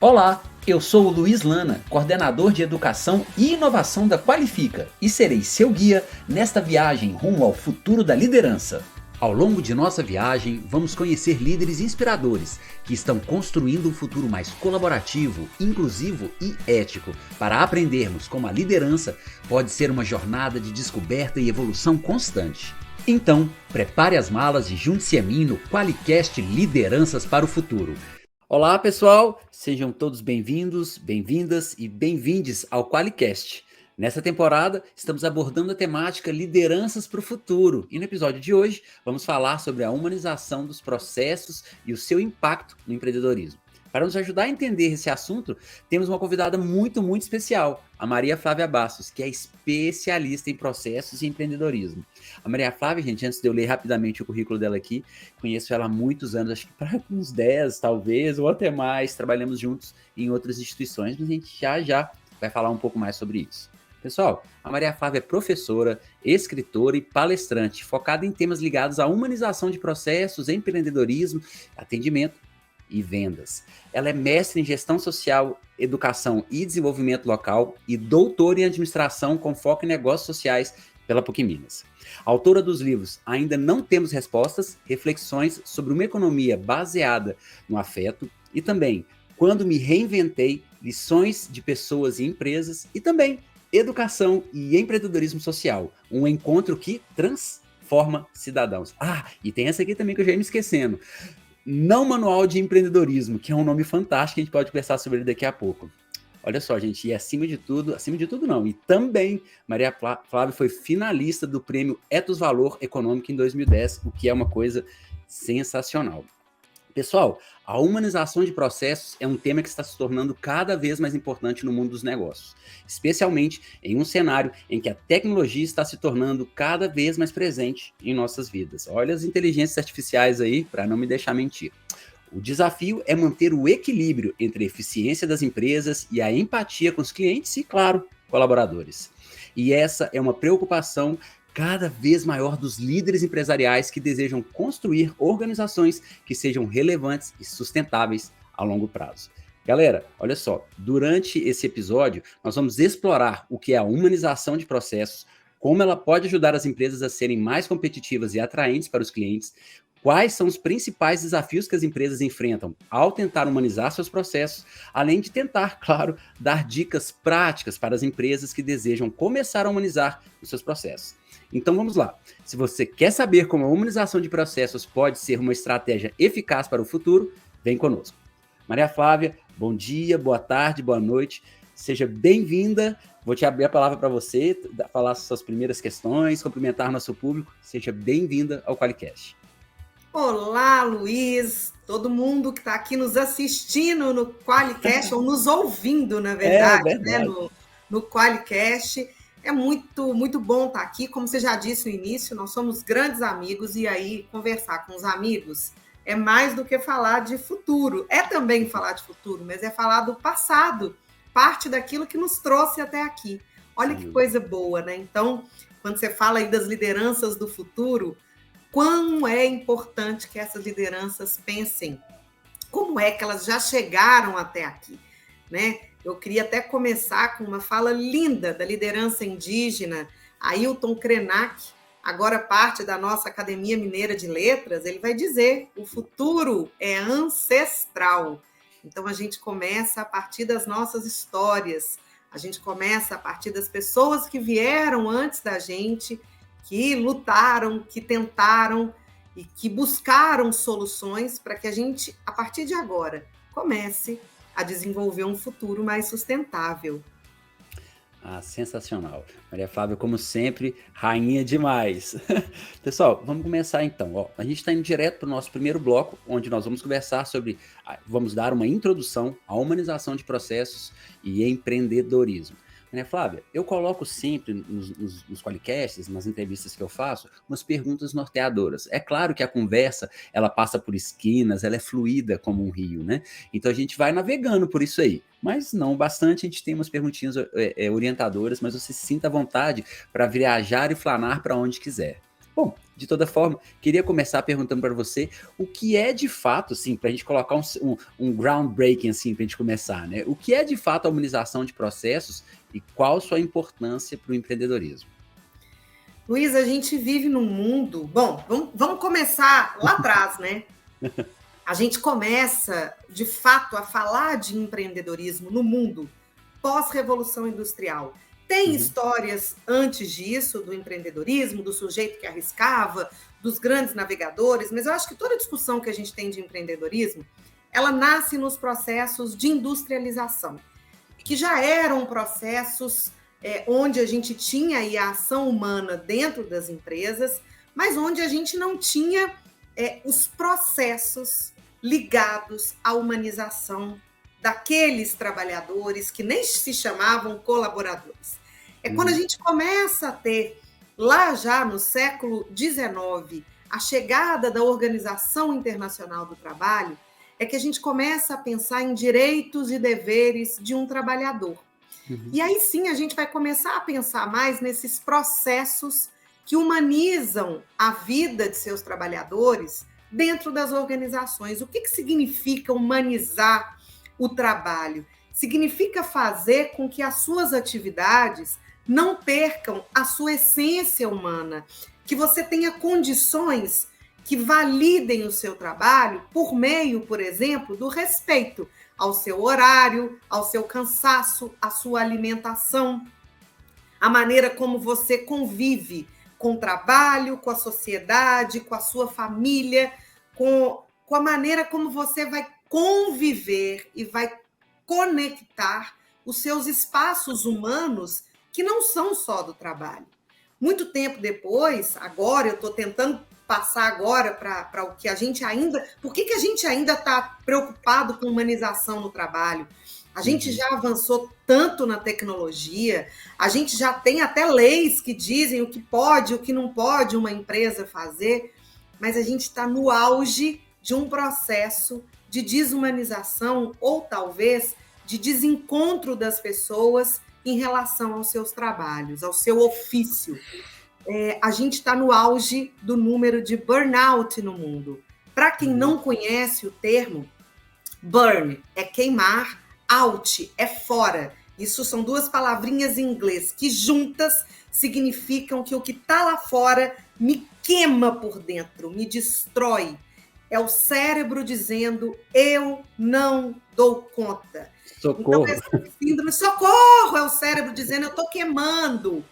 Olá, eu sou o Luiz Lana, coordenador de Educação e Inovação da Qualifica e serei seu guia nesta viagem rumo ao futuro da liderança. Ao longo de nossa viagem, vamos conhecer líderes inspiradores que estão construindo um futuro mais colaborativo, inclusivo e ético, para aprendermos como a liderança pode ser uma jornada de descoberta e evolução constante. Então, prepare as malas e junte-se a mim no Qualicast Lideranças para o Futuro. Olá pessoal, sejam todos bem-vindos, bem-vindas e bem-vindes ao Qualicast. Nessa temporada, estamos abordando a temática Lideranças para o Futuro e no episódio de hoje vamos falar sobre a humanização dos processos e o seu impacto no empreendedorismo. Para nos ajudar a entender esse assunto, temos uma convidada muito especial, a Maria Flávia Bastos, que é especialista em processos e empreendedorismo. A Maria Flávia, gente, antes de eu ler rapidamente o currículo dela aqui, conheço ela há muitos anos, acho que para uns 10 talvez, ou até mais, trabalhamos juntos em outras instituições, mas a gente já vai falar um pouco mais sobre isso. Pessoal, a Maria Flávia é professora, escritora e palestrante, focada em temas ligados à humanização de processos, empreendedorismo, atendimento e vendas. Ela é mestre em gestão social, educação e desenvolvimento local e doutora em administração com foco em negócios sociais pela PUC Minas. Autora dos livros Ainda Não Temos Respostas, reflexões sobre uma economia baseada no afeto e também Quando Me Reinventei, lições de pessoas e empresas e também Educação e Empreendedorismo Social, um encontro que transforma cidadãos. E tem essa aqui também que eu já ia me esquecendo. Não Manual de Empreendedorismo, que é um nome fantástico, a gente pode conversar sobre ele daqui a pouco. Olha só, gente, e acima de tudo não, e também Maria Flávia foi finalista do prêmio Ethos Valor Econômico em 2010, o que é uma coisa sensacional. Pessoal, a humanização de processos é um tema que está se tornando cada vez mais importante no mundo dos negócios, especialmente em um cenário em que a tecnologia está se tornando cada vez mais presente em nossas vidas. Olha as inteligências artificiais aí, para não me deixar mentir. O desafio é manter o equilíbrio entre a eficiência das empresas e a empatia com os clientes e, claro, colaboradores. E essa é uma preocupação cada vez maior dos líderes empresariais que desejam construir organizações que sejam relevantes e sustentáveis a longo prazo. Galera, olha só, durante esse episódio, nós vamos explorar o que é a humanização de processos, como ela pode ajudar as empresas a serem mais competitivas e atraentes para os clientes, quais são os principais desafios que as empresas enfrentam ao tentar humanizar seus processos, além de tentar, claro, dar dicas práticas para as empresas que desejam começar a humanizar os seus processos. Então vamos lá. Se você quer saber como a humanização de processos pode ser uma estratégia eficaz para o futuro, vem conosco. Maria Flávia, bom dia, boa tarde, boa noite. Seja bem-vinda. Vou te abrir a palavra para você, falar suas primeiras questões, cumprimentar nosso público. Seja bem-vinda ao Qualicast. Olá, Luiz, todo mundo que está aqui nos assistindo no Qualicast, ou nos ouvindo, na verdade, né? No Qualicast. É muito bom estar aqui. Como você já disse no início, nós somos grandes amigos e aí conversar com os amigos é mais do que falar de futuro. É também falar de futuro, mas é falar do passado, parte daquilo que nos trouxe até aqui. Olha que coisa boa, né? Então, quando você fala aí das lideranças do futuro, quão é importante que essas lideranças pensem como é que elas já chegaram até aqui, né? Eu queria até começar com uma fala linda da liderança indígena, Ailton Krenak, agora parte da nossa Academia Mineira de Letras. Ele vai dizer: o futuro é ancestral. Então a gente começa a partir das nossas histórias, a gente começa a partir das pessoas que vieram antes da gente, que lutaram, que tentaram e que buscaram soluções para que a gente, a partir de agora, comece a desenvolver um futuro mais sustentável. Sensacional. Maria Flávia, como sempre, rainha demais. Pessoal, vamos começar então. A gente está indo direto para o nosso primeiro bloco, onde nós vamos conversar sobre, vamos dar uma introdução à humanização de processos e empreendedorismo. Maria Flávia, eu coloco sempre nos Qualicasts, nas entrevistas que eu faço, umas perguntas norteadoras. É claro que a conversa, ela passa por esquinas, ela é fluida como um rio, né? Então a gente vai navegando por isso aí. Mas não bastante, a gente tem umas perguntinhas orientadoras, mas você se sinta à vontade para viajar e flanar para onde quiser. Bom, De toda forma, queria começar perguntando para você o que é de fato, assim, para a gente colocar um groundbreaking, assim, para a gente começar, né? O que é de fato a humanização de processos e qual sua importância para o empreendedorismo? Luiz, a gente vive num mundo. Bom, vamos começar lá atrás, né? A gente começa, de fato, a falar de empreendedorismo no mundo pós-revolução industrial. Tem histórias antes disso do empreendedorismo, do sujeito que arriscava, dos grandes navegadores, mas eu acho que toda discussão que a gente tem de empreendedorismo, ela nasce nos processos de industrialização, que já eram processos onde a gente tinha aí a ação humana dentro das empresas, mas onde a gente não tinha os processos ligados à humanização daqueles trabalhadores que nem se chamavam colaboradores. É quando a gente começa a ter, lá já no século XIX, a chegada da Organização Internacional do Trabalho, é que a gente começa a pensar em direitos e deveres de um trabalhador. E aí sim a gente vai começar a pensar mais nesses processos que humanizam a vida de seus trabalhadores dentro das organizações. O que significa humanizar o trabalho? Significa fazer com que as suas atividades não percam a sua essência humana, que você tenha condições que validem o seu trabalho por meio, por exemplo, do respeito ao seu horário, ao seu cansaço, à sua alimentação, a maneira como você convive com o trabalho, com a sociedade, com a sua família, com a maneira como você vai conviver e vai conectar os seus espaços humanos que não são só do trabalho. Muito tempo depois, agora eu estou tentando passar agora para o que a gente ainda... Por que a gente ainda está preocupado com humanização no trabalho? A gente já avançou tanto na tecnologia, a gente já tem até leis que dizem o que pode, o que não pode uma empresa fazer, mas a gente está no auge de um processo de desumanização ou talvez de desencontro das pessoas em relação aos seus trabalhos, ao seu ofício. A gente está no auge do número de burnout no mundo. Para quem não conhece o termo, burn é queimar, out é fora. Isso são duas palavrinhas em inglês que juntas significam que o que está lá fora me queima por dentro, me destrói. É o cérebro dizendo, eu não dou conta. Socorro. Então, esse síndrome, socorro, é o cérebro dizendo, eu estou queimando.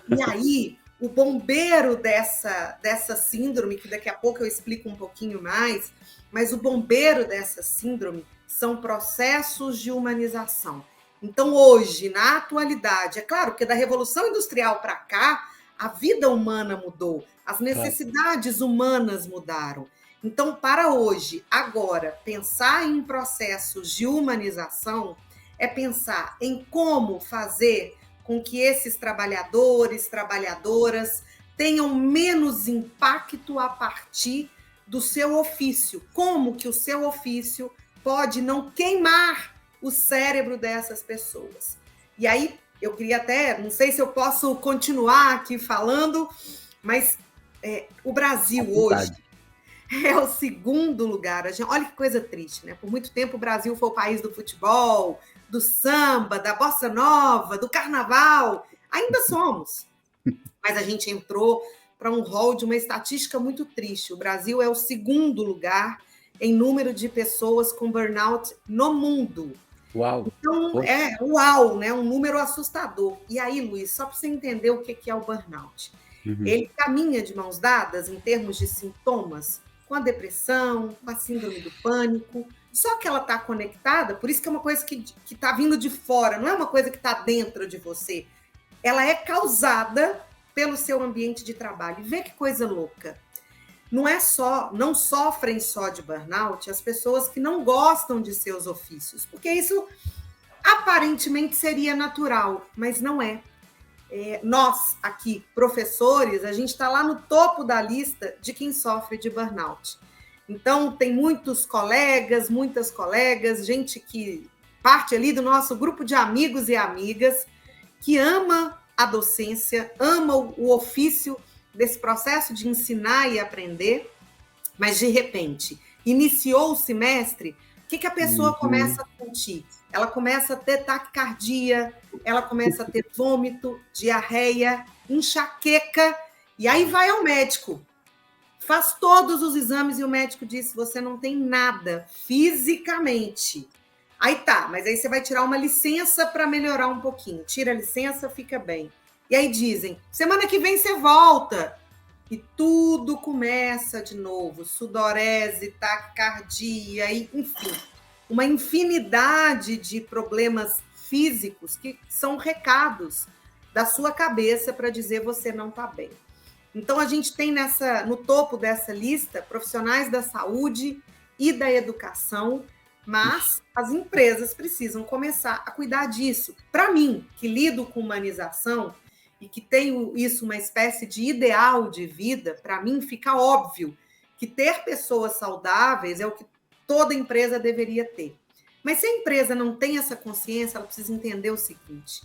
E aí, o bombeiro dessa síndrome, que daqui a pouco eu explico um pouquinho mais, mas o bombeiro dessa síndrome são processos de humanização. Então, hoje, na atualidade, é claro que da Revolução Industrial para cá, a vida humana mudou, as necessidades humanas mudaram. Então, para hoje, agora, pensar em processos de humanização é pensar em como fazer com que esses trabalhadores, trabalhadoras tenham menos impacto a partir do seu ofício. Como que o seu ofício pode não queimar o cérebro dessas pessoas. E aí, eu queria até, não sei se eu posso continuar aqui falando, mas o Brasil hoje é o segundo lugar. Olha que coisa triste, né? Por muito tempo o Brasil foi o país do futebol, do samba, da bossa nova, do carnaval. Ainda somos. Mas a gente entrou para um rol de uma estatística muito triste. O Brasil é o segundo lugar em número de pessoas com burnout no mundo. Uau! Então, uau, né? Um número assustador. E aí, Luiz, só para você entender o que é o burnout. Ele caminha de mãos dadas em termos de sintomas com a depressão, com a síndrome do pânico, só que ela está conectada, por isso que é uma coisa que está vindo de fora, não é uma coisa que está dentro de você. Ela é causada pelo seu ambiente de trabalho. E vê que coisa louca. Não sofrem só de burnout as pessoas que não gostam de seus ofícios, porque isso aparentemente seria natural, mas não é. Nós, aqui, professores, a gente está lá no topo da lista de quem sofre de burnout. Então, tem muitos colegas, muitas colegas, gente que parte ali do nosso grupo de amigos e amigas, que ama a docência, ama o ofício desse processo de ensinar e aprender, mas de repente iniciou o semestre, o que a pessoa começa a sentir? Ela começa a ter taquicardia, ela começa a ter vômito, diarreia, enxaqueca, e aí vai ao médico. Faz todos os exames e o médico diz: você não tem nada fisicamente. Aí tá, mas aí você vai tirar uma licença para melhorar um pouquinho. Tira a licença, fica bem. E aí dizem: semana que vem você volta. E tudo começa de novo. Sudorese, taquicardia, enfim. Uma infinidade de problemas físicos que são recados da sua cabeça para dizer: você não está bem. Então, a gente tem no topo dessa lista profissionais da saúde e da educação, mas as empresas precisam começar a cuidar disso. Para mim, que lido com humanização e que tenho isso uma espécie de ideal de vida, para mim fica óbvio que ter pessoas saudáveis é o que toda empresa deveria ter. Mas se a empresa não tem essa consciência, ela precisa entender o seguinte: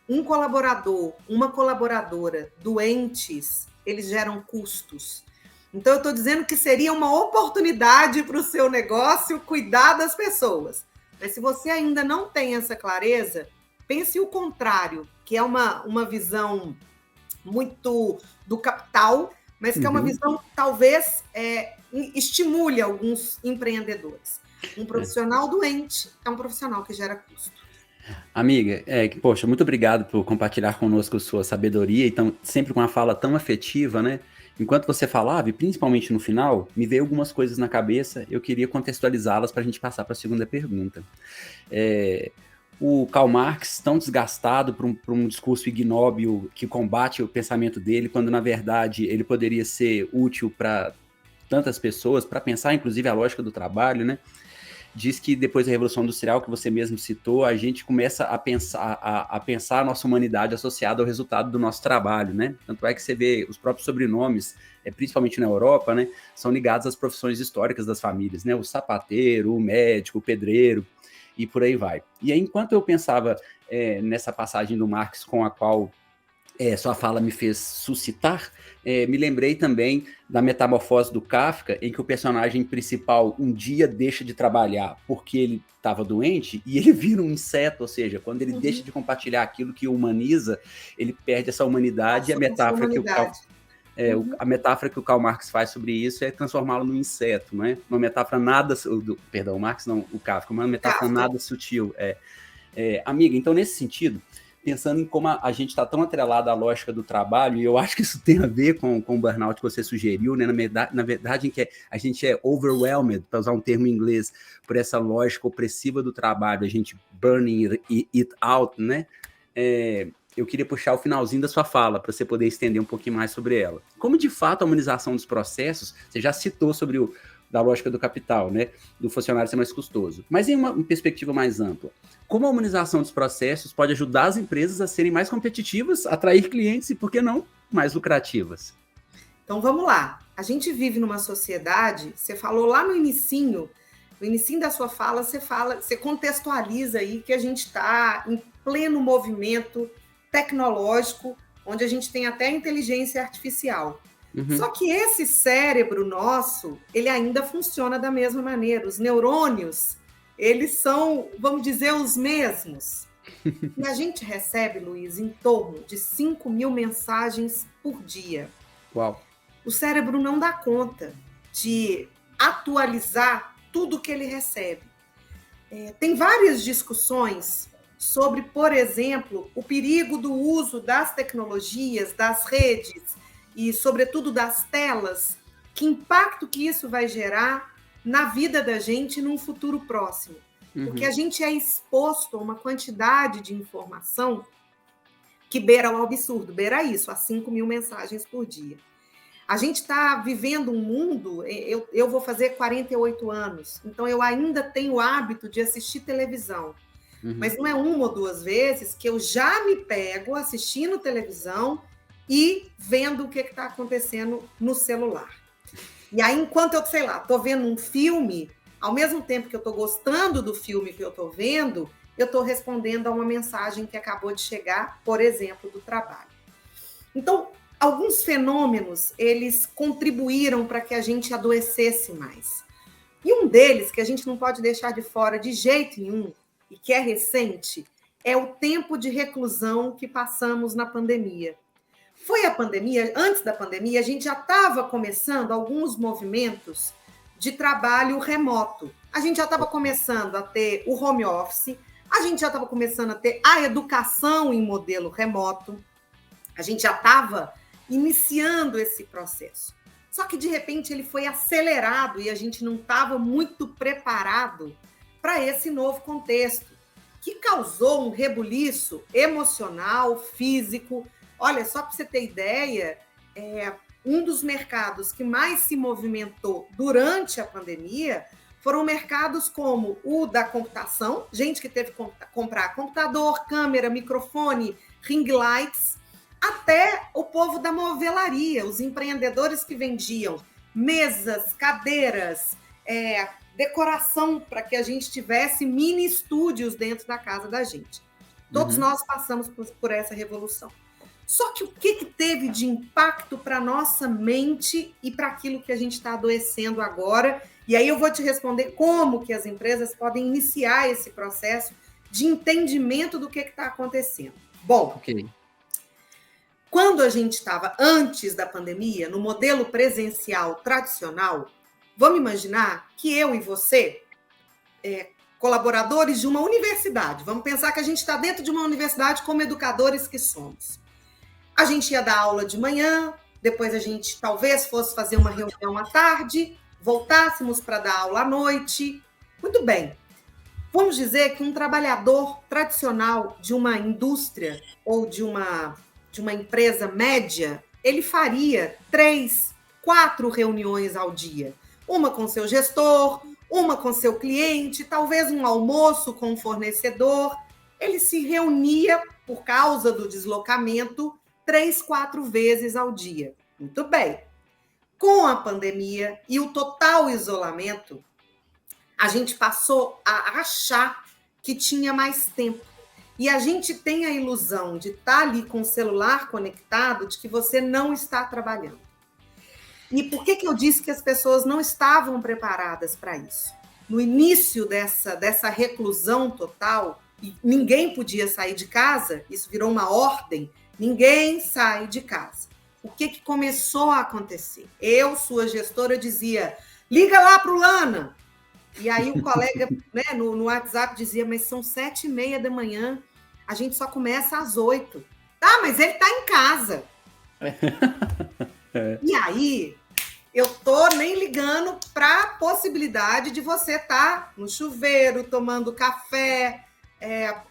um colaborador, uma colaboradora doentes, eles geram custos. Então, eu estou dizendo que seria uma oportunidade para o seu negócio cuidar das pessoas. Mas se você ainda não tem essa clareza, pense o contrário, que é uma visão muito do capital, mas que é uma visão que talvez estimule alguns empreendedores. Um profissional doente é um profissional que gera custo. Amiga, poxa, muito obrigado por compartilhar conosco sua sabedoria, então sempre com uma fala tão afetiva, né? Enquanto você falava, e principalmente no final, me veio algumas coisas na cabeça, eu queria contextualizá-las para a gente passar para a segunda pergunta. O Karl Marx, tão desgastado por um discurso ignóbil que combate o pensamento dele, quando na verdade ele poderia ser útil para tantas pessoas, para pensar inclusive a lógica do trabalho, né? Diz que depois da Revolução Industrial, que você mesmo citou, a gente começa a pensar a nossa humanidade associada ao resultado do nosso trabalho, né? Tanto é que você vê os próprios sobrenomes, principalmente na Europa, né, são ligados às profissões históricas das famílias, né? O sapateiro, o médico, o pedreiro, e por aí vai. E aí, enquanto eu pensava nessa passagem do Marx com a qual sua fala me fez suscitar, me lembrei também da Metamorfose do Kafka, em que o personagem principal um dia deixa de trabalhar porque ele estava doente e ele vira um inseto, ou seja, quando ele deixa de compartilhar aquilo que o humaniza, ele perde essa humanidade. E a metáfora a metáfora que o Karl Marx faz sobre isso é transformá-lo num inseto, não é? Uma metáfora o Marx não, o Kafka, uma metáfora nada sutil. Amiga, então nesse sentido, pensando em como a gente está tão atrelado à lógica do trabalho, e eu acho que isso tem a ver com o burnout que você sugeriu, né? Na verdade, em que a gente é overwhelmed, para usar um termo em inglês, por essa lógica opressiva do trabalho, a gente burning it out, né? Eu queria puxar o finalzinho da sua fala, para você poder estender um pouquinho mais sobre ela. Como, de fato, a humanização dos processos, você já citou sobre da lógica do capital, né? Do funcionário ser mais custoso. Mas em uma perspectiva mais ampla, como a humanização dos processos pode ajudar as empresas a serem mais competitivas, atrair clientes e, por que não, mais lucrativas? Então, vamos lá. A gente vive numa sociedade, você falou lá no inicinho da sua fala, você contextualiza aí que a gente está em pleno movimento tecnológico, onde a gente tem até inteligência artificial. Só que esse cérebro nosso, ele ainda funciona da mesma maneira. Os neurônios, eles são, vamos dizer, os mesmos. E a gente recebe, Luiz, em torno de 5.000 mensagens por dia. Uau! O cérebro não dá conta de atualizar tudo que ele recebe. Tem várias discussões sobre, por exemplo, o perigo do uso das tecnologias, das redes, e, sobretudo, das telas, que impacto que isso vai gerar na vida da gente num futuro próximo. Porque a gente é exposto a uma quantidade de informação que beira o absurdo, beira isso, a 5.000 mensagens por dia. A gente está vivendo um mundo, eu vou fazer 48 anos, então eu ainda tenho o hábito de assistir televisão. Mas não é uma ou duas vezes que eu já me pego assistindo televisão e vendo o que está acontecendo no celular. E aí, enquanto eu, estou vendo um filme, ao mesmo tempo que eu estou gostando do filme que eu estou vendo, eu estou respondendo a uma mensagem que acabou de chegar, por exemplo, do trabalho. Então, alguns fenômenos, eles contribuíram para que a gente adoecesse mais. E um deles, que a gente não pode deixar de fora de jeito nenhum, e que é recente, é o tempo de reclusão que passamos na pandemia. Foi a pandemia, antes da pandemia, a gente já estava começando alguns movimentos de trabalho remoto. A gente já estava começando a ter o home office, a gente já estava começando a ter a educação em modelo remoto, a gente já estava iniciando esse processo. Só que, de repente, ele foi acelerado e a gente não estava muito preparado para esse novo contexto, que causou um rebuliço emocional, físico. Olha, só para você ter ideia, um dos mercados que mais se movimentou durante a pandemia foram mercados como o da computação, gente que teve que comprar computador, câmera, microfone, ring lights, até o povo da movelaria, os empreendedores que vendiam mesas, cadeiras, decoração para que a gente tivesse mini estúdios dentro da casa da gente. Todos nós passamos por essa revolução. Só que o que teve de impacto para a nossa mente e para aquilo que a gente está adoecendo agora? E aí eu vou te responder como que as empresas podem iniciar esse processo de entendimento do que está acontecendo. Bom, quando a gente estava antes da pandemia, no modelo presencial tradicional, vamos imaginar que eu e você, colaboradores de uma universidade, vamos pensar que a gente está dentro de uma universidade como educadores que somos. A gente ia dar aula de manhã, depois a gente talvez fosse fazer uma reunião à tarde, voltássemos para dar aula à noite. Muito bem. Vamos dizer que um trabalhador tradicional de uma indústria ou de uma empresa média, ele faria 3, 4 reuniões ao dia. Uma com seu gestor, uma com seu cliente, talvez um almoço com o fornecedor. Ele se reunia, por causa do deslocamento, 3, 4 vezes ao dia. Muito bem. Com a pandemia e o total isolamento, a gente passou a achar que tinha mais tempo. E a gente tem a ilusão de estar ali com o celular conectado, de que você não está trabalhando. E por que eu disse que as pessoas não estavam preparadas para isso? No início dessa reclusão total, e ninguém podia sair de casa, isso virou uma ordem, ninguém sai de casa. O que começou a acontecer? Eu, sua gestora, dizia, liga lá para o Lana. E aí o colega, né, no WhatsApp dizia, mas são 7h30 da manhã, a gente só começa às 8. Tá, mas ele está em casa. E aí, eu tô nem ligando para a possibilidade de você estar no chuveiro, tomando café,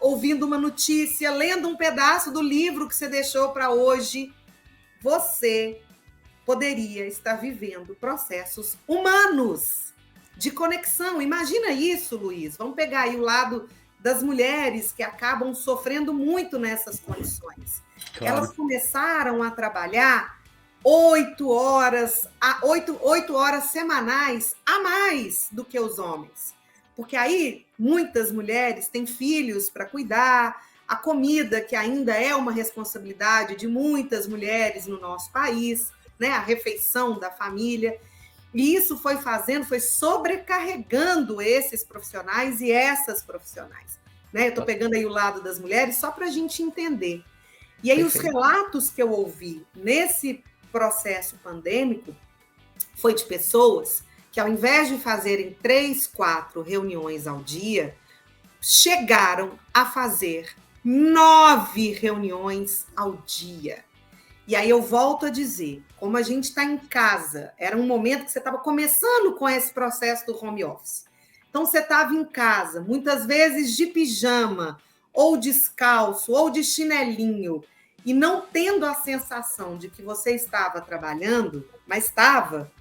ouvindo uma notícia, lendo um pedaço do livro que você deixou para hoje. Você poderia estar vivendo processos humanos de conexão. Imagina isso, Luiz. Vamos pegar aí o lado das mulheres que acabam sofrendo muito nessas condições. Claro. Elas começaram a trabalhar 8 horas semanais a mais do que os homens. Porque aí muitas mulheres têm filhos para cuidar, a comida, que ainda é uma responsabilidade de muitas mulheres no nosso país, né? A refeição da família. E isso foi sobrecarregando esses profissionais e essas profissionais. Né? Eu estou pegando aí o lado das mulheres só para a gente entender. E aí Perfeito. Os relatos que eu ouvi nesse processo pandêmico foi de pessoas que, ao invés de fazerem 3, 4 reuniões ao dia, chegaram a fazer 9 reuniões ao dia. E aí eu volto a dizer, como a gente está em casa, era um momento que você estava começando com esse processo do home office. Então, você estava em casa, muitas vezes de pijama, ou descalço, ou de chinelinho, e não tendo a sensação de que você estava trabalhando, mas estava,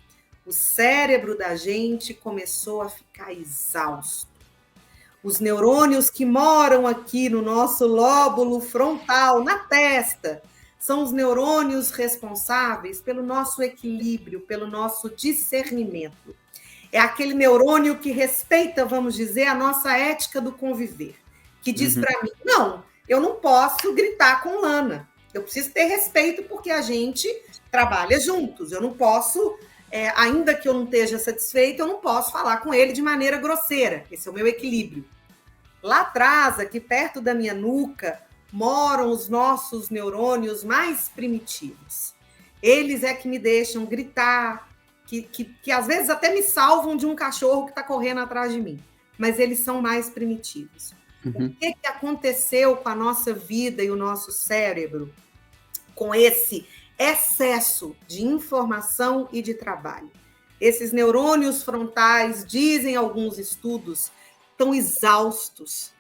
o cérebro da gente começou a ficar exausto. Os neurônios que moram aqui no nosso lóbulo frontal, na testa, são os neurônios responsáveis pelo nosso equilíbrio, pelo nosso discernimento. É aquele neurônio que respeita, vamos dizer, a nossa ética do conviver, que diz para mim, não, eu não posso gritar com Lana, Eu preciso ter respeito porque a gente trabalha juntos. Eu não posso, ainda que eu não esteja satisfeito, eu não posso falar com ele de maneira grosseira. Esse é o meu equilíbrio. Lá atrás, aqui perto da minha nuca, moram os nossos neurônios mais primitivos. Eles é que me deixam gritar, que às vezes até me salvam de um cachorro que está correndo atrás de mim. Mas eles são mais primitivos. Uhum. O que aconteceu com a nossa vida e o nosso cérebro com esse excesso de informação e de trabalho? Esses neurônios frontais, dizem alguns estudos, tão exaustos,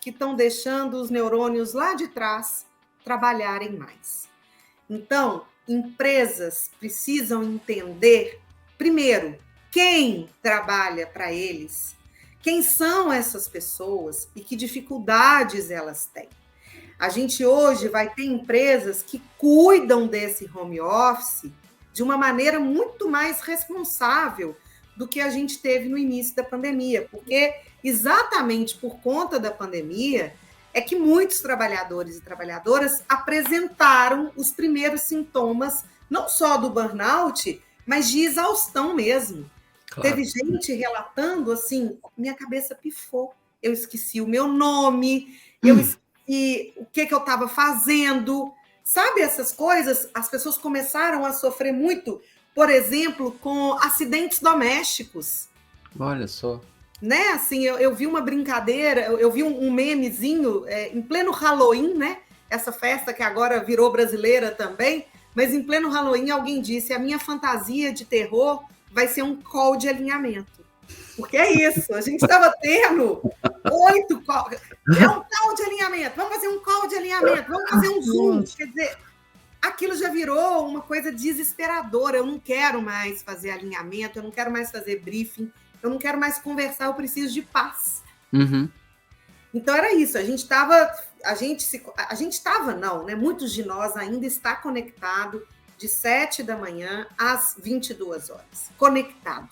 que estão deixando os neurônios lá de trás trabalharem mais. Então, empresas precisam entender, primeiro, quem trabalha para eles, quem são essas pessoas e que dificuldades elas têm. A gente hoje vai ter empresas que cuidam desse home office de uma maneira muito mais responsável do que a gente teve no início da pandemia, porque exatamente por conta da pandemia é que muitos trabalhadores e trabalhadoras apresentaram os primeiros sintomas, não só do burnout, mas de exaustão mesmo. Claro. Teve gente relatando assim, minha cabeça pifou, eu esqueci o meu nome, eu esqueci o que eu estava fazendo, sabe essas coisas? As pessoas começaram a sofrer muito, por exemplo, com acidentes domésticos. Olha só. Né? Assim, eu vi uma brincadeira, eu vi um memezinho em pleno Halloween, né? Essa festa que agora virou brasileira também, mas em pleno Halloween alguém disse, a minha fantasia de terror vai ser um call de alinhamento. Porque é isso, a gente estava tendo 8 calls. É um call de alinhamento, vamos fazer um call de alinhamento, vamos fazer um Zoom. Quer dizer, aquilo já virou uma coisa desesperadora. Eu não quero mais fazer alinhamento, eu não quero mais fazer briefing, eu não quero mais conversar, eu preciso de paz. Uhum. Então era isso, muitos de nós ainda está conectado de 7 da manhã às 22 horas. Conectado.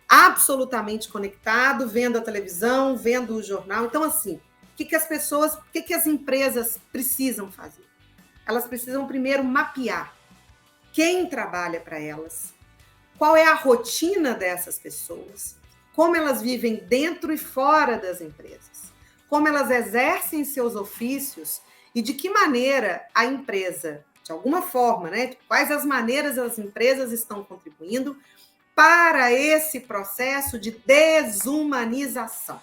Absolutamente conectado, vendo a televisão, vendo o jornal. Então, assim, o que as empresas precisam fazer? Elas precisam primeiro mapear quem trabalha para elas, qual é a rotina dessas pessoas, como elas vivem dentro e fora das empresas, como elas exercem seus ofícios e de que maneira a empresa, de alguma forma, né, quais as maneiras as empresas estão contribuindo para esse processo de desumanização.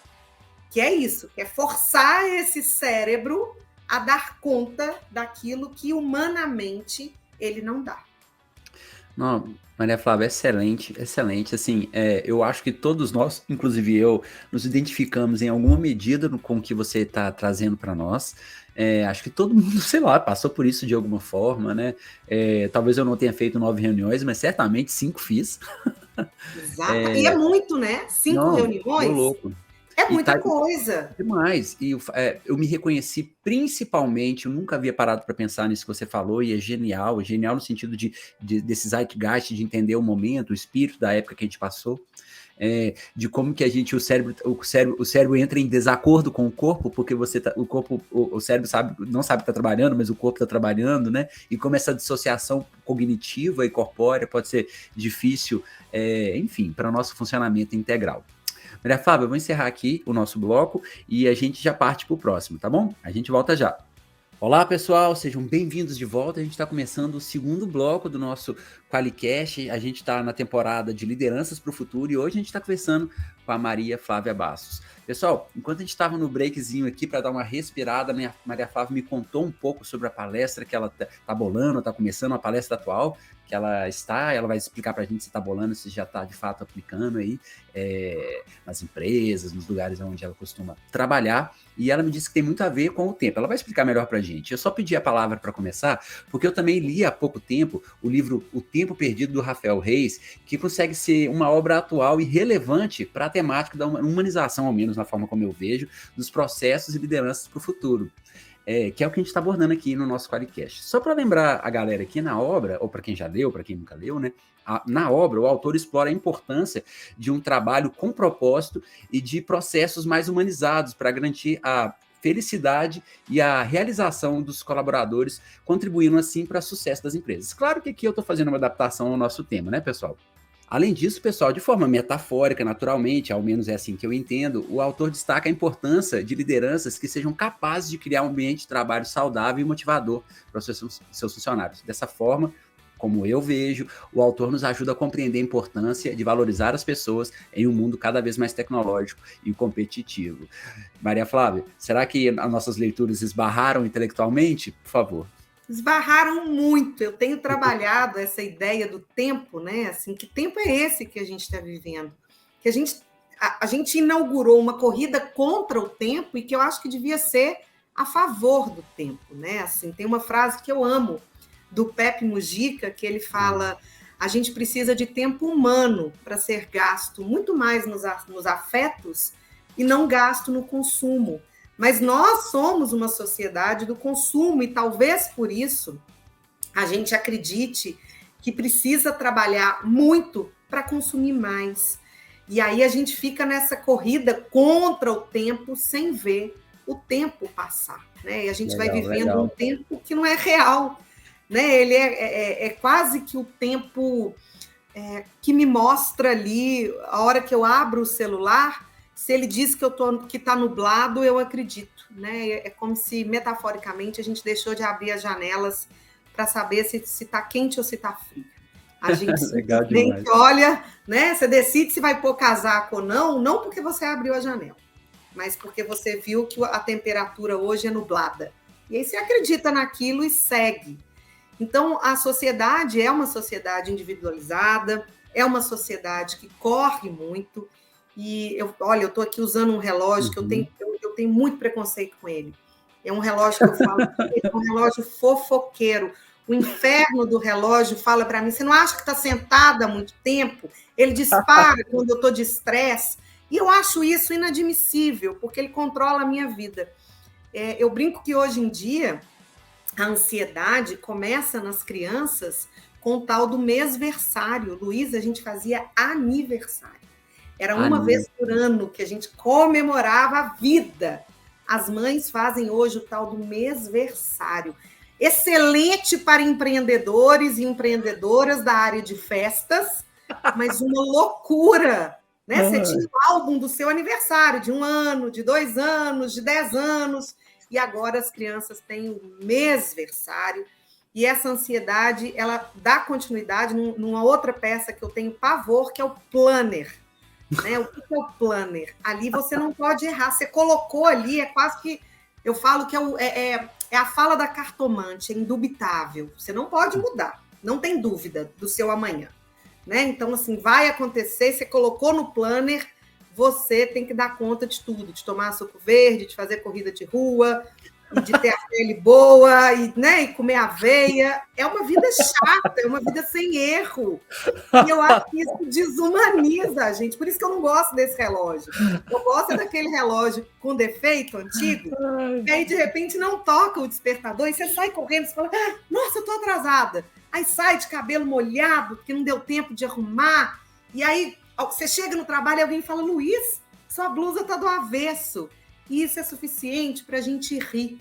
Que é isso, que é forçar esse cérebro a dar conta daquilo que humanamente ele não dá. Não, Maria Flávia, excelente, excelente. Assim, eu acho que todos nós, inclusive eu, nos identificamos em alguma medida com o que você está trazendo para nós. Acho que todo mundo, sei lá, passou por isso de alguma forma, né? Talvez eu não tenha feito 9 reuniões, mas certamente 5 fiz. Exato. E é muito, né? 5 reuniões? Tô louco. É muita coisa. Demais. E eu me reconheci principalmente, eu nunca havia parado para pensar nisso que você falou, e é genial no sentido desse zeitgeist, de entender o momento, o espírito da época que a gente passou, de como que o cérebro entra em desacordo com o corpo, porque o cérebro não sabe que está trabalhando, mas o corpo está trabalhando, né? E como essa dissociação cognitiva e corpórea pode ser difícil, enfim, para o nosso funcionamento integral. Maria Flávia, eu vou encerrar aqui o nosso bloco e a gente já parte para o próximo, tá bom? A gente volta já. Olá, pessoal, sejam bem-vindos de volta. A gente está começando o segundo bloco do nosso QualiCast. A gente está na temporada de Lideranças para o Futuro e hoje a gente está conversando com a Maria Flávia Bastos. Pessoal, enquanto a gente estava no breakzinho aqui para dar uma respirada, a Maria Flávia me contou um pouco sobre a palestra que ela está bolando, está começando a palestra atual, que ela vai explicar para a gente se está bolando, se já está de fato aplicando aí nas empresas, nos lugares onde ela costuma trabalhar, e ela me disse que tem muito a ver com o tempo. Ela vai explicar melhor para a gente. Eu só pedi a palavra para começar, porque eu também li há pouco tempo o livro O Tempo Perdido, do Rafael Reis, que consegue ser uma obra atual e relevante para a temática da humanização, ao menos na forma como eu vejo, dos processos e lideranças para o futuro. Que é o que a gente está abordando aqui no nosso QualiCast. Só para lembrar a galera aqui, na obra, ou para quem já leu, para quem nunca leu, né? Na obra, o autor explora a importância de um trabalho com propósito e de processos mais humanizados para garantir a felicidade e a realização dos colaboradores, contribuindo assim para o sucesso das empresas. Claro que aqui eu estou fazendo uma adaptação ao nosso tema, né, pessoal? Além disso, pessoal, de forma metafórica, naturalmente, ao menos é assim que eu entendo, o autor destaca a importância de lideranças que sejam capazes de criar um ambiente de trabalho saudável e motivador para os seus funcionários. Dessa forma, como eu vejo, o autor nos ajuda a compreender a importância de valorizar as pessoas em um mundo cada vez mais tecnológico e competitivo. Maria Flávia, será que as nossas leituras esbarraram intelectualmente? Por favor. Esbarraram muito. Eu tenho trabalhado essa ideia do tempo, né? Assim, que tempo é esse que a gente está vivendo? Que a gente inaugurou uma corrida contra o tempo e que eu acho que devia ser a favor do tempo, né? Assim, tem uma frase que eu amo do Pepe Mujica, que ele fala: a gente precisa de tempo humano para ser gasto muito mais nos afetos e não gasto no consumo. Mas nós somos uma sociedade do consumo e talvez por isso a gente acredite que precisa trabalhar muito para consumir mais. E aí a gente fica nessa corrida contra o tempo sem ver o tempo passar, né? E a gente vai vivendo um tempo que não é real, né? Ele é quase que o tempo que me mostra ali, a hora que eu abro o celular, se ele diz que está nublado, eu acredito, né? É como se, metaforicamente, a gente deixou de abrir as janelas para saber se está quente ou se está frio. A gente simplesmente olha, né? Você decide se vai pôr casaco ou não porque você abriu a janela, mas porque você viu que a temperatura hoje é nublada. E aí você acredita naquilo e segue. Então, a sociedade é uma sociedade individualizada, é uma sociedade que corre muito. E eu estou aqui usando um relógio que eu tenho muito preconceito com ele. É um relógio que eu falo, é um relógio fofoqueiro. O inferno do relógio fala para mim: você não acha que está sentada há muito tempo? Ele dispara quando eu estou de estresse. E eu acho isso inadmissível, porque ele controla a minha vida. Eu brinco que hoje em dia a ansiedade começa nas crianças com o tal do mêsversário. Luiz, a gente fazia aniversário. Era uma vez por ano que a gente comemorava a vida. As mães fazem hoje o tal do mêsversário. Excelente para empreendedores e empreendedoras da área de festas, mas uma loucura, né? Você tinha um álbum do seu aniversário, de 1 ano, de 2 anos, de 10 anos, e agora as crianças têm o mêsversário. E essa ansiedade, ela dá continuidade numa outra peça que eu tenho pavor, que é o planner. Né? O que é o planner? Ali você não pode errar. Você colocou ali, é quase que... Eu falo que é a fala da cartomante, é indubitável. Você não pode mudar, não tem dúvida do seu amanhã. Né? Então, assim, vai acontecer, você colocou no planner, você tem que dar conta de tudo, de tomar suco verde, de fazer corrida de rua, e de ter a pele boa, e comer aveia. É uma vida chata, é uma vida sem erro. E eu acho que isso desumaniza a gente. Por isso que eu não gosto desse relógio. Eu gosto daquele relógio com defeito antigo, e aí, de repente, não toca o despertador, e você sai correndo, você fala: nossa, eu estou atrasada. Aí sai de cabelo molhado, porque não deu tempo de arrumar. E aí você chega no trabalho e alguém fala: Luiz, sua blusa está do avesso. E isso é suficiente para a gente rir.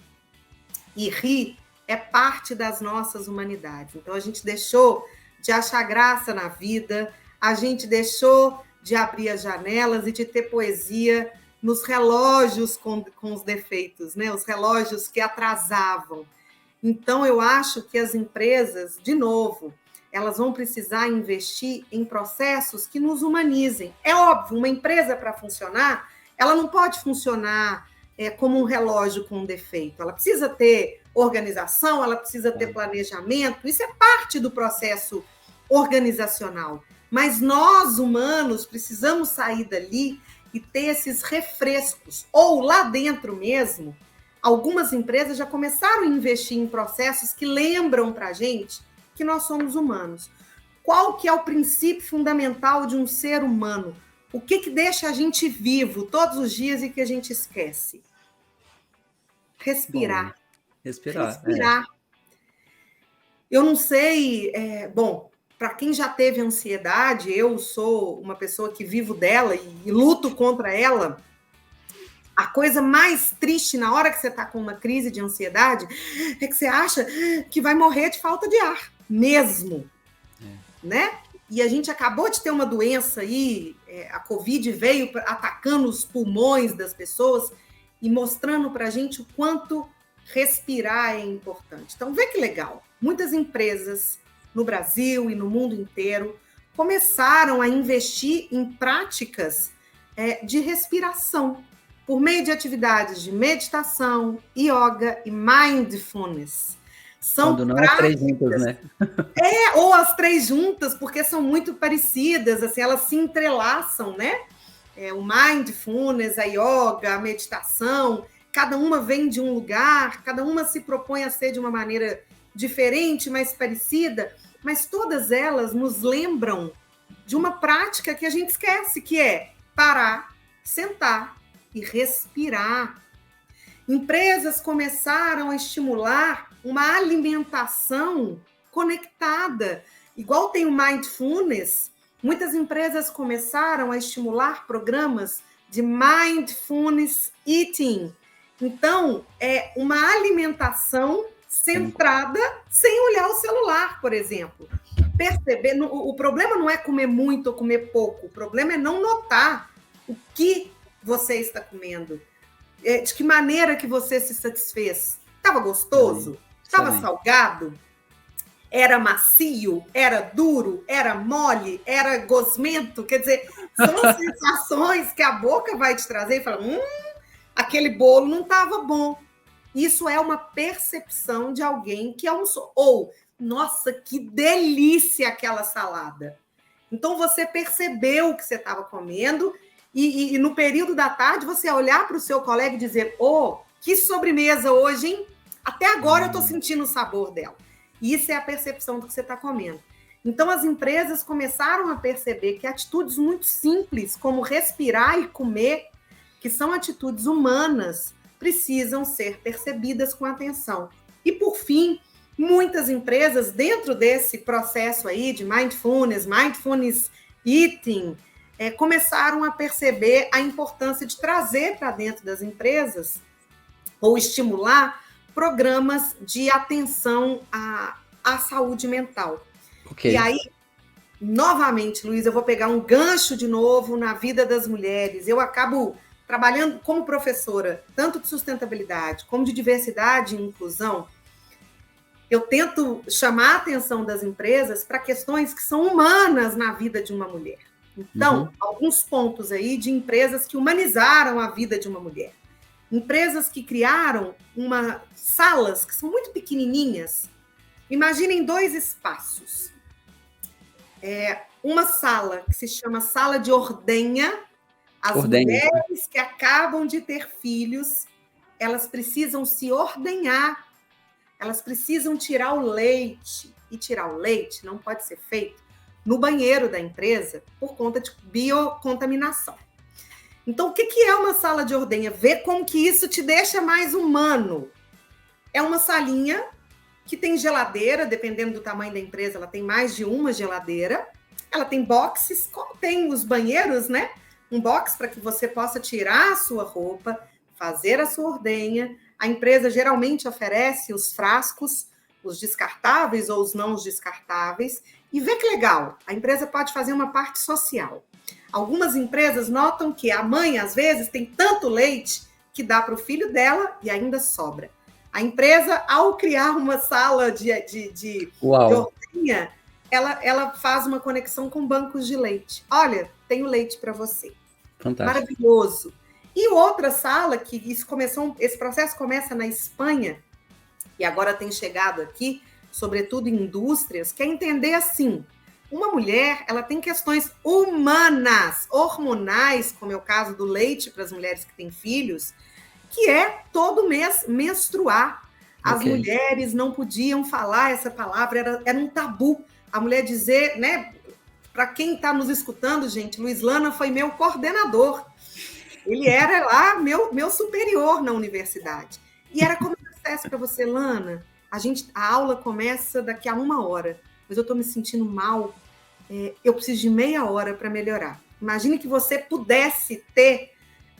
E rir é parte das nossas humanidades. Então, a gente deixou de achar graça na vida, a gente deixou de abrir as janelas e de ter poesia nos relógios com os defeitos, né? Os relógios que atrasavam. Então, eu acho que as empresas, de novo, elas vão precisar investir em processos que nos humanizem. É óbvio, uma empresa, para funcionar, ela não pode funcionar como um relógio com um defeito. Ela precisa ter organização, ela precisa ter planejamento. Isso é parte do processo organizacional. Mas nós, humanos, precisamos sair dali e ter esses refrescos. Ou lá dentro mesmo, algumas empresas já começaram a investir em processos que lembram para a gente que nós somos humanos. Qual que é o princípio fundamental de um ser humano? O que deixa a gente vivo todos os dias e que a gente esquece? Respirar. Bom, respirar. Eu não sei... para quem já teve ansiedade, eu sou uma pessoa que vivo dela e luto contra ela. A coisa mais triste na hora que você está com uma crise de ansiedade é que você acha que vai morrer de falta de ar, mesmo, né? E a gente acabou de ter uma doença aí, a Covid veio atacando os pulmões das pessoas e mostrando para a gente o quanto respirar é importante. Então, vê que legal. Muitas empresas no Brasil e no mundo inteiro começaram a investir em práticas de respiração, por meio de atividades de meditação, yoga e mindfulness. São quando não práticas, as 3 juntas, né? Ou as 3 juntas, porque são muito parecidas, assim, elas se entrelaçam, né? O mindfulness, a yoga, a meditação, cada uma vem de um lugar, cada uma se propõe a ser de uma maneira diferente, mas parecida, mas todas elas nos lembram de uma prática que a gente esquece, que é parar, sentar e respirar. Empresas começaram a estimular uma alimentação conectada. Igual tem o mindfulness, muitas empresas começaram a estimular programas de mindfulness eating. Então, é uma alimentação centrada sem olhar o celular, por exemplo. Perceber, o problema não é comer muito ou comer pouco, o problema é não notar o que você está comendo. De que maneira que você se satisfez? Estava gostoso? Estava salgado? Era macio? Era duro? Era mole? Era gosmento? Quer dizer, são sensações que a boca vai te trazer e fala, aquele bolo não estava bom. Isso é uma percepção de alguém que almoçou. Ou, nossa, que delícia aquela salada. Então, você percebeu o que você estava comendo e no período da tarde, você olhar para o seu colega e dizer, que sobremesa hoje, hein? Até agora eu estou sentindo o sabor dela. Isso é a percepção do que você está comendo. Então, as empresas começaram a perceber que atitudes muito simples, como respirar e comer, que são atitudes humanas, precisam ser percebidas com atenção. E, por fim, muitas empresas, dentro desse processo aí de mindfulness eating, começaram a perceber a importância de trazer para dentro das empresas ou estimular programas de atenção à saúde mental. Okay. E aí, novamente, Luiz, eu vou pegar um gancho de novo na vida das mulheres. Eu acabo trabalhando como professora, tanto de sustentabilidade como de diversidade e inclusão. Eu tento chamar a atenção das empresas para questões que são humanas na vida de uma mulher. Então, alguns pontos aí de empresas que humanizaram a vida de uma mulher. Empresas que criaram salas que são muito pequenininhas. Imaginem 2 espaços. Uma sala que se chama sala de ordenha. As mulheres que acabam de ter filhos, elas precisam se ordenhar. Elas precisam tirar o leite. E tirar o leite não pode ser feito no banheiro da empresa por conta de biocontaminação. Então, o que é uma sala de ordenha? Vê como que isso te deixa mais humano. É uma salinha que tem geladeira, dependendo do tamanho da empresa, ela tem mais de uma geladeira. Ela tem boxes, como tem os banheiros, né? Um box para que você possa tirar a sua roupa, fazer a sua ordenha. A empresa geralmente oferece os frascos, os descartáveis ou os não descartáveis. E vê que legal, a empresa pode fazer uma parte social. Algumas empresas notam que a mãe, às vezes, tem tanto leite que dá para o filho dela e ainda sobra. A empresa, ao criar uma sala de ordenha, ela faz uma conexão com bancos de leite. Olha, tenho leite para você. Fantástico. Maravilhoso. E outra sala, que esse processo começa na Espanha, e agora tem chegado aqui, sobretudo em indústrias, que é entender assim, uma mulher, ela tem questões humanas, hormonais, como é o caso do leite para as mulheres que têm filhos, que é todo mês menstruar. As mulheres não podiam falar essa palavra, era um tabu. A mulher dizer, né? Para quem está nos escutando, gente, Luiz Lana foi meu coordenador. Ele era lá meu superior na universidade. E era como eu dissesse para você, Lana, a aula começa daqui a 1 hora, mas eu estou me sentindo mal, eu preciso de meia hora para melhorar. Imagine que você pudesse ter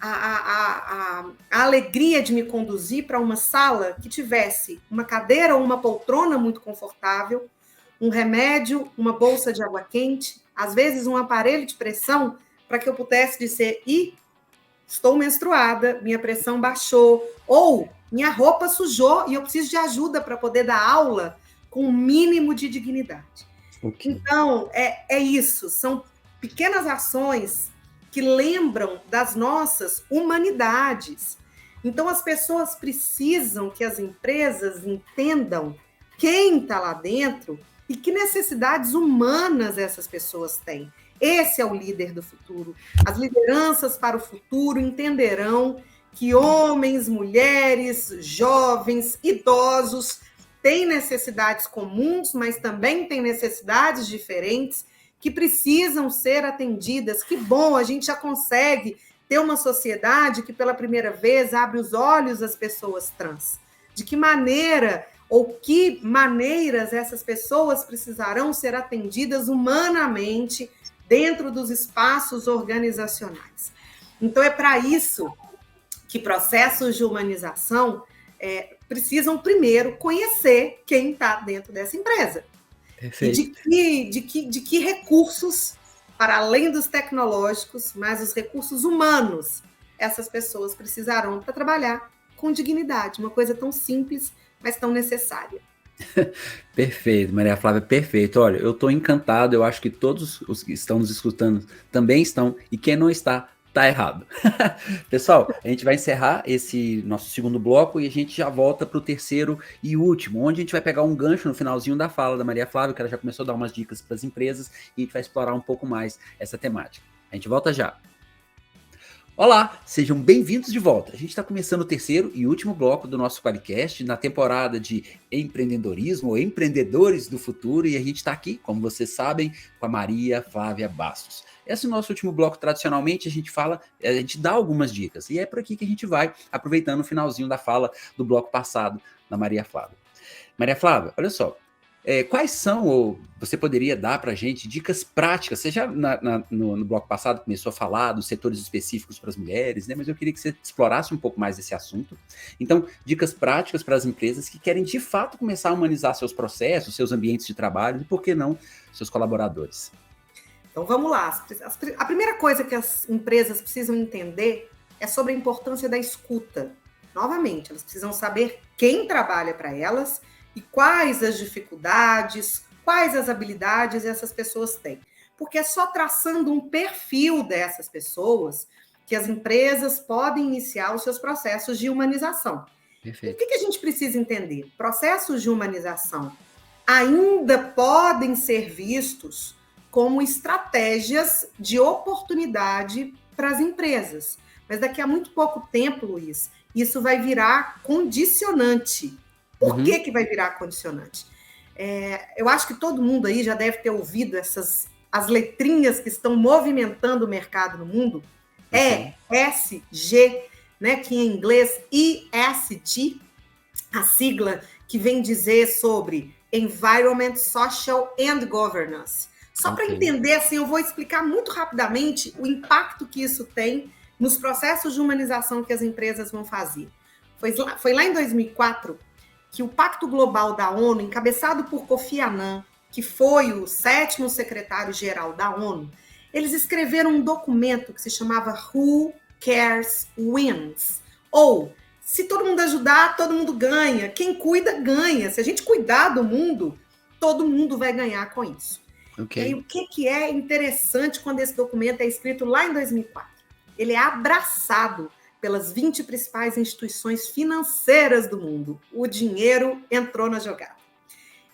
a alegria de me conduzir para uma sala que tivesse uma cadeira ou uma poltrona muito confortável, um remédio, uma bolsa de água quente, às vezes um aparelho de pressão, para que eu pudesse dizer, estou menstruada, minha pressão baixou, ou minha roupa sujou e eu preciso de ajuda para poder dar aula com um mínimo de dignidade. Okay. Então, é isso, são pequenas ações que lembram das nossas humanidades. Então, as pessoas precisam que as empresas entendam quem está lá dentro e que necessidades humanas essas pessoas têm. Esse é o líder do futuro. As lideranças para o futuro entenderão que homens, mulheres, jovens, idosos têm necessidades comuns, mas também têm necessidades diferentes que precisam ser atendidas. Que bom, a gente já consegue ter uma sociedade que pela primeira vez abre os olhos às pessoas trans. De que maneira ou que maneiras essas pessoas precisarão ser atendidas humanamente dentro dos espaços organizacionais. Então, é para isso que processos de humanização precisam primeiro conhecer quem está dentro dessa empresa. Perfeito. E de que recursos, para além dos tecnológicos, mas os recursos humanos, essas pessoas precisarão para trabalhar com dignidade. Uma coisa tão simples, mas tão necessária. Perfeito, Maria Flávia, perfeito. Olha, eu estou encantado, eu acho que todos os que estão nos escutando também estão, e quem não está, tá errado. Pessoal, a gente vai encerrar esse nosso segundo bloco e a gente já volta para o terceiro e último, onde a gente vai pegar um gancho no finalzinho da fala da Maria Flávia, que ela já começou a dar umas dicas para as empresas, e a gente vai explorar um pouco mais essa temática. A gente volta já. Olá, sejam bem-vindos de volta. A gente está começando o terceiro e último bloco do nosso Qualicast na temporada de empreendedorismo ou empreendedores do futuro, e a gente está aqui, como vocês sabem, com a Maria Flávia Bastos. Esse é o nosso último bloco. Tradicionalmente a gente dá algumas dicas, e é por aqui que a gente vai, aproveitando o finalzinho da fala do bloco passado da Maria Flávia. Maria Flávia, olha só, quais são, ou você poderia dar para a gente, dicas práticas? Você já no bloco passado começou a falar dos setores específicos para as mulheres, né? Mas eu queria que você explorasse um pouco mais esse assunto. Então, dicas práticas para as empresas que querem, de fato, começar a humanizar seus processos, seus ambientes de trabalho, e, por que não, seus colaboradores. Então, vamos lá. A primeira coisa que as empresas precisam entender é sobre a importância da escuta. Novamente, elas precisam saber quem trabalha para elas e quais as dificuldades, quais as habilidades essas pessoas têm. Porque é só traçando um perfil dessas pessoas que as empresas podem iniciar os seus processos de humanização. Perfeito. O que a gente precisa entender? Processos de humanização ainda podem ser vistos como estratégias de oportunidade para as empresas. Mas daqui a muito pouco tempo, Luiz, isso vai virar condicionante. Por que vai virar condicionante? Eu acho que todo mundo aí já deve ter ouvido as letrinhas que estão movimentando o mercado no mundo. ESG, né, que em inglês ESG, a sigla que vem dizer sobre Environment, Social and Governance. Só para entender, assim, eu vou explicar muito rapidamente o impacto que isso tem nos processos de humanização que as empresas vão fazer. Foi lá em 2004 que o Pacto Global da ONU, encabeçado por Kofi Annan, que foi o 7º secretário-geral da ONU, eles escreveram um documento que se chamava Who Cares Wins. Ou, se todo mundo ajudar, todo mundo ganha. Quem cuida, ganha. Se a gente cuidar do mundo, todo mundo vai ganhar com isso. E aí, o que é interessante quando esse documento é escrito lá em 2004? Ele é abraçado pelas 20 principais instituições financeiras do mundo. O dinheiro entrou na jogada.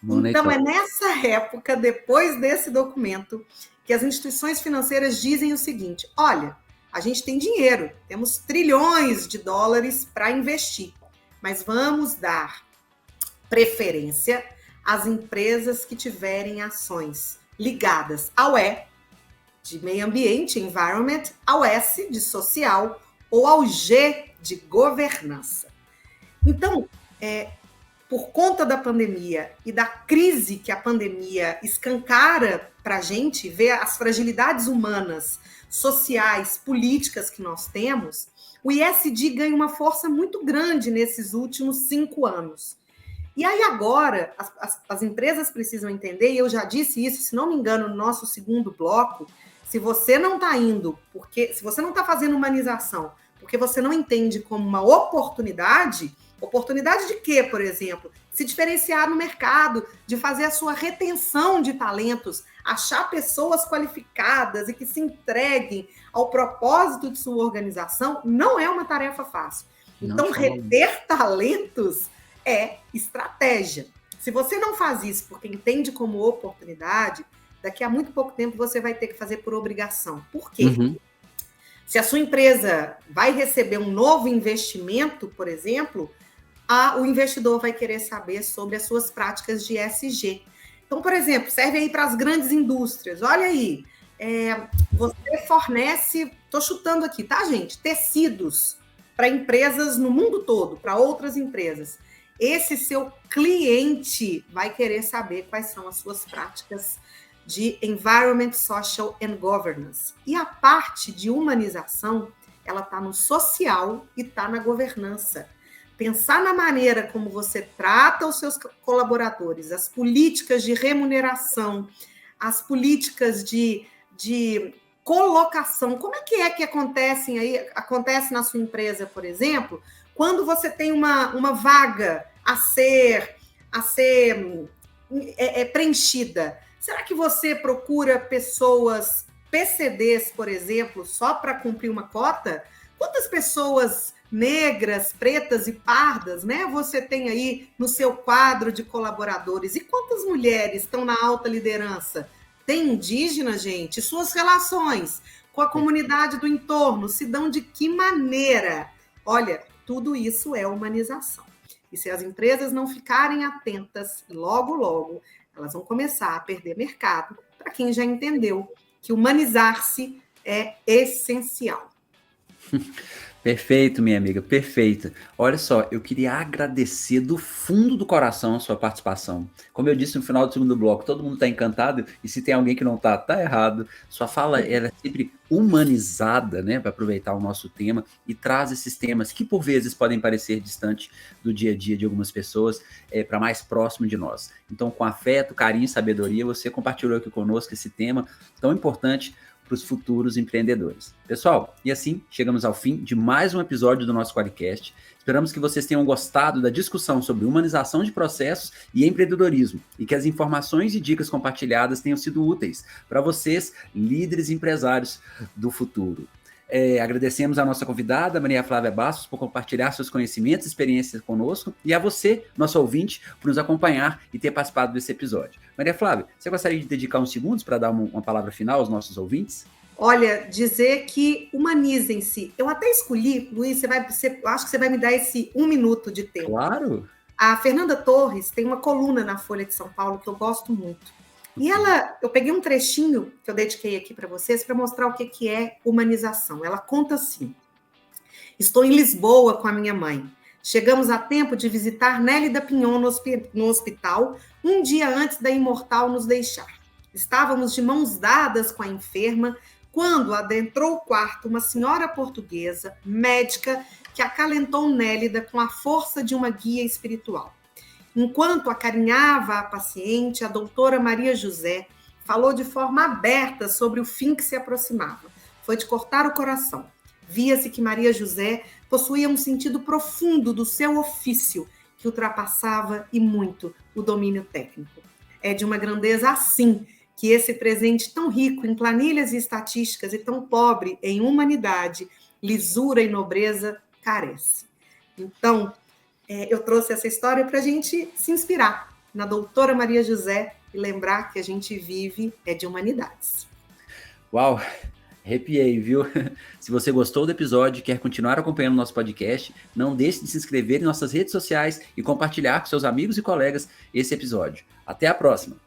Então, é nessa época, depois desse documento, que as instituições financeiras dizem o seguinte: olha, a gente tem dinheiro, temos trilhões de dólares para investir, mas vamos dar preferência às empresas que tiverem ações ligadas ao E, de meio ambiente, environment, ao S, de social, ou ao G, de governança. Então, por conta da pandemia e da crise que a pandemia escancara para a gente, ver as fragilidades humanas, sociais, políticas que nós temos, O ESG ganha uma força muito grande nesses últimos 5 anos. E aí agora, as empresas precisam entender, e eu já disse isso, se não me engano, no nosso segundo bloco, se você não está indo, se você não está fazendo humanização, porque você não entende como uma oportunidade de quê, por exemplo? Se diferenciar no mercado, de fazer a sua retenção de talentos, achar pessoas qualificadas e que se entreguem ao propósito de sua organização, não é uma tarefa fácil. Então, reter talentos é estratégia. Se você não faz isso porque entende como oportunidade, daqui a muito pouco tempo você vai ter que fazer por obrigação. Por quê? Se a sua empresa vai receber um novo investimento, por exemplo, o investidor vai querer saber sobre as suas práticas de ESG. Então, por exemplo, serve aí para as grandes indústrias. Olha aí, você fornece, estou chutando aqui, tá, gente? Tecidos para empresas no mundo todo, para outras empresas. Esse seu cliente vai querer saber quais são as suas práticas de Environment, Social and Governance. E a parte de humanização, ela está no social e está na governança. Pensar na maneira como você trata os seus colaboradores, as políticas de remuneração, as políticas de colocação. Como é que acontecem aí? Acontece na sua empresa, por exemplo, quando você tem uma vaga a ser preenchida. Será que você procura pessoas PCDs, por exemplo, só para cumprir uma cota? Quantas pessoas negras, pretas e pardas, né, você tem aí no seu quadro de colaboradores? E quantas mulheres estão na alta liderança? Tem indígena, gente? Suas relações com a comunidade do entorno se dão de que maneira? Olha, tudo isso é humanização. E se as empresas não ficarem atentas, logo, logo, elas vão começar a perder mercado para quem já entendeu que humanizar-se é essencial. Perfeito, minha amiga, perfeito. Olha só, eu queria agradecer do fundo do coração a sua participação. Como eu disse no final do segundo bloco, todo mundo está encantado, e se tem alguém que não está, tá errado. Sua fala ela é sempre humanizada, né, para aproveitar o nosso tema, e traz esses temas que por vezes podem parecer distantes do dia a dia de algumas pessoas, para mais próximo de nós. Então, com afeto, carinho e sabedoria, você compartilhou aqui conosco esse tema tão importante para os futuros empreendedores. Pessoal, e assim chegamos ao fim de mais um episódio do nosso Qualicast. Esperamos que vocês tenham gostado da discussão sobre humanização de processos e empreendedorismo, e que as informações e dicas compartilhadas tenham sido úteis para vocês, líderes e empresários do futuro. Agradecemos a nossa convidada, Maria Flávia Bastos, por compartilhar seus conhecimentos e experiências conosco, e a você, nosso ouvinte, por nos acompanhar e ter participado desse episódio. Maria Flávia, você gostaria de dedicar uns segundos para dar uma palavra final aos nossos ouvintes? Olha, dizer que humanizem-se. Eu até escolhi, Luiz, eu acho que você vai me dar esse 1 minuto de tempo. Claro! A Fernanda Torres tem uma coluna na Folha de São Paulo que eu gosto muito. E eu peguei um trechinho que eu dediquei aqui para vocês para mostrar o que é humanização. Ela conta assim: estou em Lisboa com a minha mãe. Chegamos a tempo de visitar Nélida Pinhon no hospital, um dia antes da imortal nos deixar. Estávamos de mãos dadas com a enferma, quando adentrou o quarto uma senhora portuguesa, médica, que acalentou Nélida com a força de uma guia espiritual. Enquanto acarinhava a paciente, a doutora Maria José falou de forma aberta sobre o fim que se aproximava. Foi de cortar o coração. Via-se que Maria José possuía um sentido profundo do seu ofício, que ultrapassava e muito o domínio técnico. É de uma grandeza assim que esse presente tão rico em planilhas e estatísticas e tão pobre em humanidade, lisura e nobreza carece. Então, eu trouxe essa história para a gente se inspirar na doutora Maria José e lembrar que a gente vive de humanidades. Uau! Arrepiei, viu? Se você gostou do episódio e quer continuar acompanhando nosso podcast, não deixe de se inscrever em nossas redes sociais e compartilhar com seus amigos e colegas esse episódio. Até a próxima!